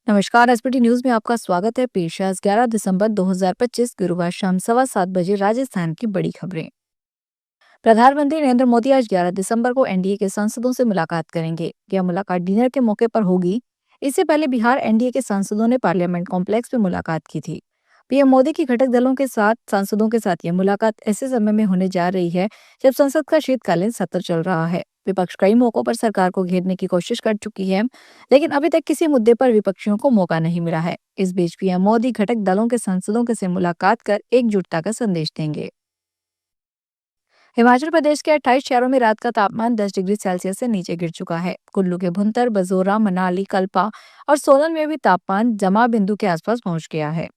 नमस्कार। SPT news में आपका स्वागत है। पेश है आज 11 दिसंबर 2025 गुरुवार शाम 7:15 बजे राजस्थान की बड़ी खबरें। प्रधानमंत्री नरेंद्र मोदी आज 11 दिसंबर को एनडीए के सांसदों से मुलाकात करेंगे। यह मुलाकात डिनर के मौके पर होगी। इससे पहले बिहार एनडीए के सांसदों ने पार्लियामेंट कॉम्प्लेक्स में मुलाकात की थी। पीएम मोदी की घटक दलों के साथ सांसदों के साथ यह मुलाकात ऐसे समय में होने जा रही है जब संसद का शीतकालीन सत्र चल रहा है। विपक्ष कई मौकों पर सरकार को घेरने की कोशिश कर चुकी है, लेकिन अभी तक किसी मुद्दे पर विपक्षियों को मौका नहीं मिला है। इस बीच पीएम मोदी घटक दलों के सांसदों के से मुलाकात कर एकजुटता का संदेश देंगे। हिमाचल प्रदेश के 28 शहरों में रात का तापमान 10 डिग्री सेल्सियस से नीचे गिर चुका है। कुल्लू के भुंतर, बजोरा, मनाली, कल्पा और सोलन में भी तापमान जमा बिंदु के आसपास पहुंच गया है।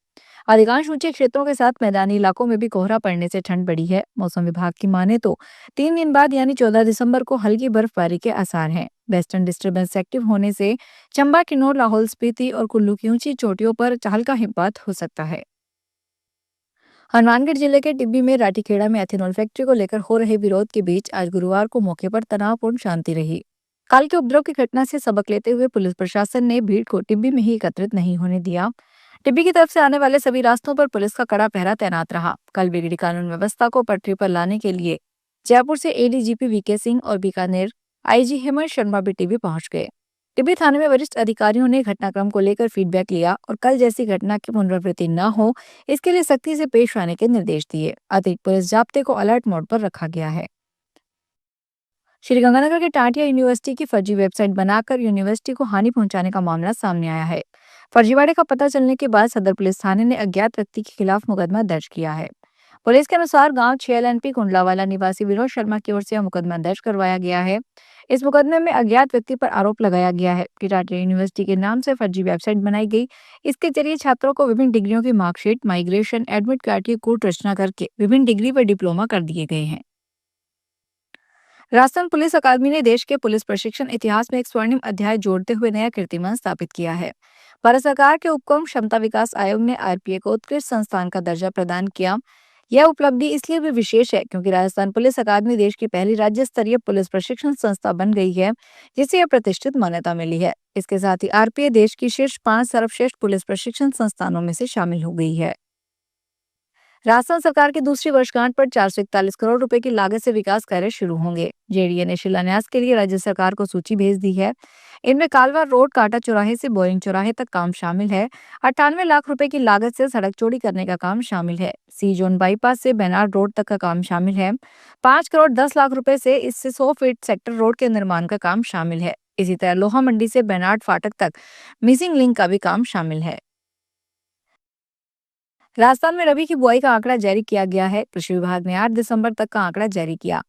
अधिकांश ऊंचे क्षेत्रों के साथ मैदानी इलाकों में भी कोहरा पड़ने से ठंड बढ़ी है। मौसम विभाग की माने तो 3 दिन बाद यानी 14 दिसंबर को हल्की बर्फबारी के आसार हैं। वेस्टर्न डिस्टर्बेंस एक्टिव होने से चंबा, किन्नौर, लाहौल स्पीति और कुल्लू की ऊंची चोटियों पर हल्का हिमपात हो सकता है। हनुमानगढ़ जिले के टिब्बी में राठीखेड़ा में एथेनॉल फैक्ट्री को लेकर हो रहे विरोध के बीच आज गुरुवार को मौके पर तनावपूर्ण शांति रही। काल के उपद्रव की घटना से सबक लेते हुए पुलिस प्रशासन ने भीड़ को टिब्बी में ही एकत्रित नहीं होने दिया। टिब्बी की तरफ से आने वाले सभी रास्तों पर पुलिस का कड़ा पहरा तैनात रहा। कल बिगड़ी कानून व्यवस्था को पटरी पर लाने के लिए जयपुर से एडीजीपी वीके सिंह और बीकानेर आईजी हेमंत शर्मा भी टिब्बी पहुंच गए। टिब्बी थाने में वरिष्ठ अधिकारियों ने घटनाक्रम को लेकर फीडबैक लिया और कल जैसी घटना की पुनरावृत्ति न हो, इसके लिए सख्ती से पेश आने के निर्देश दिए। अतिरिक्त पुलिस जाब्ते को अलर्ट मोड पर रखा गया है। श्रीगंगानगर के टाटिया यूनिवर्सिटी की फर्जी वेबसाइट बनाकर यूनिवर्सिटी को हानि पहुंचाने का मामला सामने आया है। फर्जीवाड़े का पता चलने के बाद सदर पुलिस थाने ने अज्ञात व्यक्ति के खिलाफ मुकदमा दर्ज किया है। पुलिस के अनुसार गांव छेलएनपी कुंडलावाला निवासी विनोद शर्मा की ओर से यह मुकदमा दर्ज करवाया गया है। इस मुकदमे में अज्ञात व्यक्ति पर आरोप लगाया गया है कि टाटिया यूनिवर्सिटी के नाम से फर्जी वेबसाइट बनाई गई। इसके जरिए छात्रों को विभिन्न डिग्रियों की मार्कशीट, माइग्रेशन, एडमिट कार्ड की कूट रचना करके विभिन्न डिग्री व डिप्लोमा कर दिए गए हैं। राजस्थान पुलिस अकादमी ने देश के पुलिस प्रशिक्षण इतिहास में एक स्वर्णिम अध्याय जोड़ते हुए नया कीर्तिमान स्थापित किया है। भारत सरकार के उपक्रम क्षमता विकास आयोग ने आरपीए को उत्कृष्ट संस्थान का दर्जा प्रदान किया। यह उपलब्धि इसलिए भी विशेष है क्योंकि राजस्थान पुलिस अकादमी देश की पहली राज्य स्तरीय पुलिस प्रशिक्षण संस्था बन गई है, जिसे यह प्रतिष्ठित मान्यता मिली है। इसके साथ ही आरपीए देश की शीर्ष 5 सर्वश्रेष्ठ पुलिस प्रशिक्षण संस्थानों में से शामिल हो गई है। राजस्थान सरकार की दूसरी वर्षगांठ पर 441 करोड़ रुपए की लागत से विकास कार्य शुरू होंगे। जेडीए ने शिलान्यास के लिए राज्य सरकार को सूची भेज दी है। इनमें कालवा रोड काटा चौराहे से बोरिंग चौराहे तक काम शामिल है। 98 लाख रुपए की लागत से सड़क चौड़ी करने का काम शामिल है। सी जोन बाईपास से बेनाड रोड तक का काम शामिल है। 5 करोड़ 10 लाख रुपए से इससे 100 फीट सेक्टर रोड के निर्माण का काम शामिल है। इसी तरह लोहा मंडी से बेनाड फाटक तक मिसिंग लिंक का भी काम शामिल है। राजस्थान में रबी की बुआई का आंकड़ा जारी किया गया है। कृषि विभाग ने 8 दिसंबर तक का आंकड़ा जारी किया।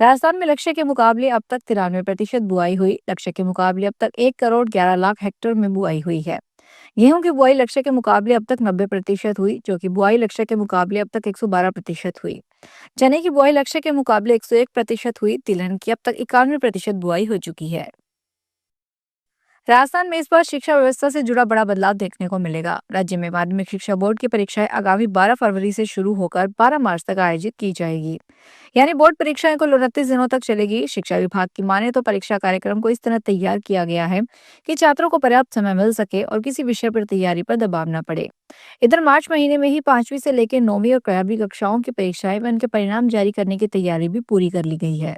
राजस्थान में लक्ष्य के मुकाबले अब तक 93% बुआई हुई। लक्ष्य के मुकाबले अब तक 1 करोड़ 11 लाख हेक्टेयर में बुआई हुई है। गेहूं की बुआई लक्ष्य के मुकाबले अब तक 90% हुई, जो कि बुआई लक्ष्य के मुकाबले अब तक 112% हुई। चने की बुआई लक्ष्य के मुकाबले 101% हुई। तिलहन की अब तक 91% बुआई हो चुकी है। राजस्थान में इस बार शिक्षा व्यवस्था से जुड़ा बड़ा बदलाव देखने को मिलेगा। राज्य में माध्यमिक शिक्षा बोर्ड की परीक्षाएं आगामी 12 फरवरी से शुरू होकर 12 मार्च तक आयोजित की जाएगी। यानी बोर्ड परीक्षाएं कुल 29 दिनों तक चलेगी। शिक्षा विभाग की माने तो परीक्षा कार्यक्रम को इस तरह तैयार किया गया है कि छात्रों को पर्याप्त समय मिल सके और किसी विषय पर तैयारी पर दबाव न पड़े। इधर मार्च महीने में ही 5वीं से लेकर 9वीं और 11वीं कक्षाओं की परीक्षाएं व उनके परिणाम जारी करने की तैयारी भी पूरी कर ली गई है।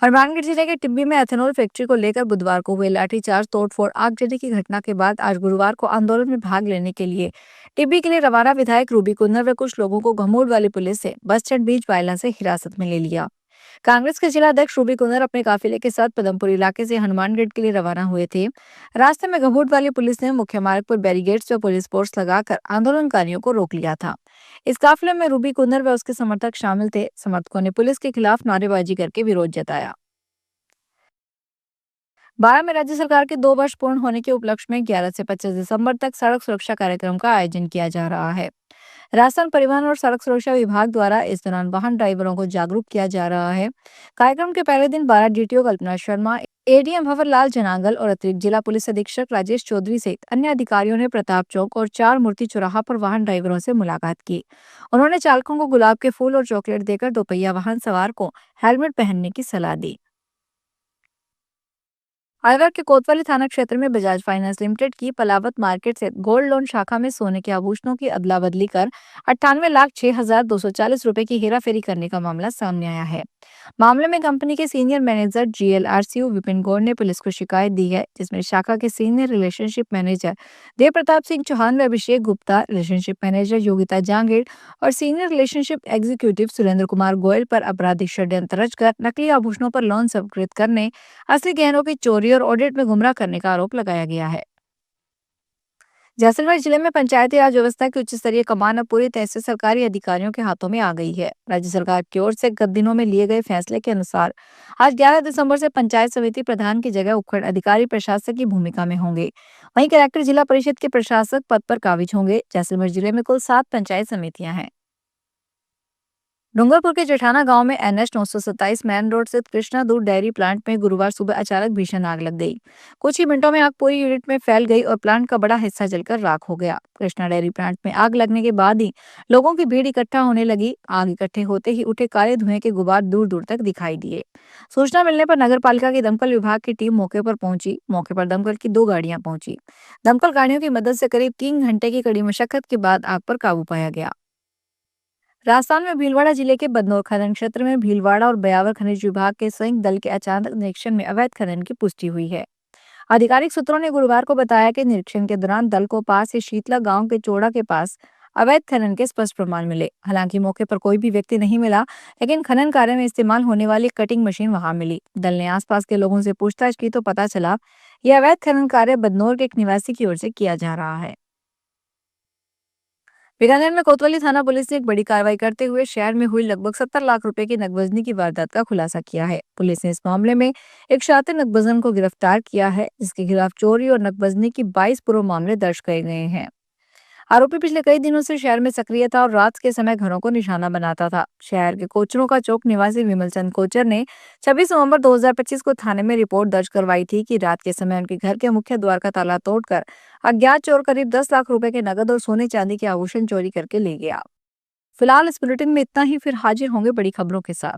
हनुमानगढ़ जिले के टिब्बी में एथेनॉल फैक्ट्री को लेकर बुधवार को हुए लाठीचार्ज, तोड़फोड़, आगजनी की घटना के बाद आज गुरुवार को आंदोलन में भाग लेने के लिए टिब्बी के लिए रवाना विधायक रूबी कुन्नर व कुछ लोगों को घमोड़ वाली पुलिस से बस स्टैंड बीच बायला से हिरासत में ले लिया। कांग्रेस के जिला अध्यक्ष रूबी कुन्नर अपने काफिले के साथ पदमपुर इलाके से हनुमानगढ़ के लिए रवाना हुए थे। रास्ते में घमोड़ वाली पुलिस ने मुख्य मार्ग पर बैरिकेड्स व पुलिस फोर्स लगाकर आंदोलनकारियों को रोक लिया था। इस काफिले में रूबी कुन्नर व उसके समर्थक शामिल थे। समर्थकों ने पुलिस के खिलाफ नारेबाजी करके विरोध जताया। बारह में राज्य सरकार के 2 वर्ष पूर्ण होने के उपलक्ष्य में 11 से 25 दिसंबर तक सड़क सुरक्षा कार्यक्रम का आयोजन किया जा रहा है। राजस्थान परिवहन और सड़क सुरक्षा विभाग द्वारा इस दौरान वाहन ड्राइवरों को जागरूक किया जा रहा है। कार्यक्रम के पहले दिन 12 डीटीओ कल्पना शर्मा, एडीएम भंवर लाल जनांगल और अतिरिक्त जिला पुलिस अधीक्षक राजेश चौधरी सहित अन्य अधिकारियों ने प्रताप चौक और 4 मूर्ति चौराहा पर वाहन ड्राइवरों से मुलाकात की। उन्होंने चालकों को गुलाब के फूल और चॉकलेट देकर दोपहिया वाहन सवार को हेलमेट पहनने की सलाह दी। अलवर के कोतवाली थाना क्षेत्र में बजाज फाइनेंस लिमिटेड की पलावत मार्केट से गोल्ड लोन शाखा में सोने के आभूषणों की अदला बदली कर 98,06,240 रुपए की हेराफेरी करने का मामला सामने आया है। मामले में कंपनी के senior manager GLRCU Vipin Gaur ने पुलिस को शिकायत दी है, जिसमें शाखा के senior relationship manager Dev Pratap Singh Chauhan व अभिषेक गुप्ता, रिलेशनशिप मैनेजर योगिता जांगीड़ और senior relationship executive Surendra Kumar Goyal पर आपराधिक षड्यंत्र रचकर नकली आभूषणों पर लोन स्वीकृत करने, असली गहनों की चोरी और ऑडिट में गुमराह करने का आरोप लगाया गया है। जैसलमेर जिले में पंचायती राज व्यवस्था की उच्च स्तरीय कमान अब पूरी तरह से सरकारी अधिकारियों के हाथों में आ गई है। राज्य सरकार की ओर से गत दिनों में लिए गए फैसले के अनुसार आज 11 दिसंबर से पंचायत समिति प्रधान की जगह उपखंड अधिकारी प्रशासक की भूमिका में होंगे। वहीं कलेक्टर जिला परिषद के प्रशासक पद पर काबिज होंगे। जैसलमेर जिले में कुल 7 पंचायत समितियां हैं। डूंगरपुर के जेठाना गांव में NH 927 मैन रोड स्थित कृष्णा दूध डेयरी प्लांट में गुरुवार सुबह अचानक भीषण आग लग गई। कुछ ही मिनटों में आग पूरी यूनिट में फैल गई और प्लांट का बड़ा हिस्सा जलकर राख हो गया। कृष्णा डेयरी प्लांट में आग लगने के बाद ही लोगों की भीड़ इकट्ठा होने लगी। आग इकट्ठे होते ही उठे काले धुएं के गुबार दूर दूर तक दिखाई दिए। सूचना मिलने पर नगर पालिका की दमकल विभाग की टीम मौके पर पहुंची। मौके पर दमकल की 2 गाड़ियां पहुंची। दमकल गाड़ियों की मदद से करीब 3 घंटे की कड़ी मशक्कत के बाद आग पर काबू पाया गया। राजस्थान में भीलवाड़ा जिले के बदनौर खनन क्षेत्र में भीलवाड़ा और ब्यावर खनिज विभाग के संयुक्त दल के अचानक निरीक्षण में अवैध खनन की पुष्टि हुई है। आधिकारिक सूत्रों ने गुरुवार को बताया कि निरीक्षण के दौरान दल को पास ही शीतला गांव के चोड़ा के पास अवैध खनन के स्पष्ट प्रमाण मिले। हालांकि मौके पर कोई भी व्यक्ति नहीं मिला, लेकिन खनन कार्य में इस्तेमाल होने वाली कटिंग मशीन वहां मिली। दल ने आसपास के लोगों से पूछताछ की तो पता चला यह अवैध खनन कार्य बदनौर के एक निवासी की ओर से किया जा रहा है। बीकानेर में कोतवाली थाना पुलिस ने एक बड़ी कार्रवाई करते हुए शहर में हुई लगभग 70 लाख रुपए की नकबजनी की वारदात का खुलासा किया है। पुलिस ने इस मामले में एक शातिर नकबजन को गिरफ्तार किया है, जिसके खिलाफ चोरी और नकबजनी की 22 पूर्व मामले दर्ज किए गए हैं। आरोपी पिछले कई दिनों से शहर में सक्रिय था और रात के समय घरों को निशाना बनाता था। शहर के कोचरों का चौक निवासी विमल चंद कोचर ने 26 नवंबर 2025 को थाने में रिपोर्ट दर्ज करवाई थी कि रात के समय उनके घर के मुख्य द्वार का ताला तोड़कर अज्ञात चोर करीब 10 लाख रुपए के नगद और सोने चांदी के आभूषण चोरी करके ले गया। फिलहाल इस बुलेटिन में इतना ही, फिर हाजिर होंगे बड़ी खबरों के साथ।